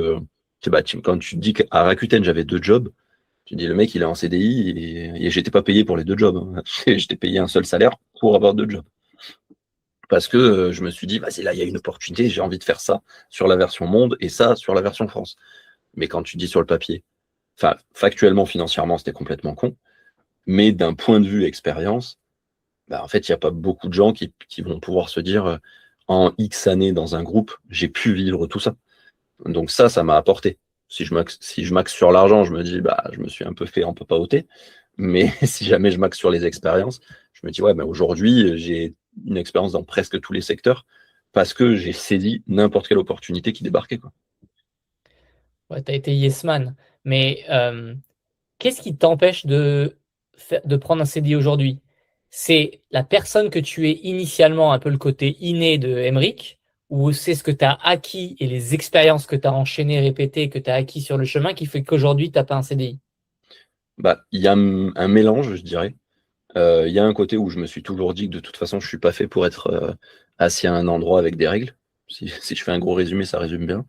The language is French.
que quand tu te dis qu'à Rakuten, j'avais 2 jobs, tu dis le mec, il est en CDI et j'étais pas payé pour les 2 jobs, hein. J'étais payé un seul salaire pour avoir 2 jobs. Parce que je me suis dit, vas-y, là, il y a une opportunité, j'ai envie de faire ça sur la version monde et ça sur la version France. Mais quand tu dis sur le papier, enfin, factuellement, financièrement, c'était complètement con. Mais d'un point de vue expérience, bah, en fait, il n'y a pas beaucoup de gens qui vont pouvoir se dire, en X années dans un groupe, j'ai pu vivre tout ça. Donc ça m'a apporté. Si je maxe sur l'argent, je me dis, bah, je me suis un peu fait en papahoter. Mais si jamais je maxe sur les expériences, je me dis, ouais, mais aujourd'hui, j'ai une expérience dans presque tous les secteurs parce que j'ai saisi n'importe quelle opportunité qui débarquait, quoi. Ouais, tu as été yes man. Mais qu'est-ce qui t'empêche de prendre un CDI aujourd'hui? C'est la personne que tu es initialement, un peu le côté inné de Emric, ou c'est ce que tu as acquis et les expériences que tu as enchaînées, répétées, que tu as acquis sur le chemin qui fait qu'aujourd'hui, tu n'as pas un CDI? Bah, il y a un mélange, je dirais. Il y a un côté où je me suis toujours dit que de toute façon, je suis pas fait pour être assis à un endroit avec des règles. Si je fais un gros résumé, ça résume bien.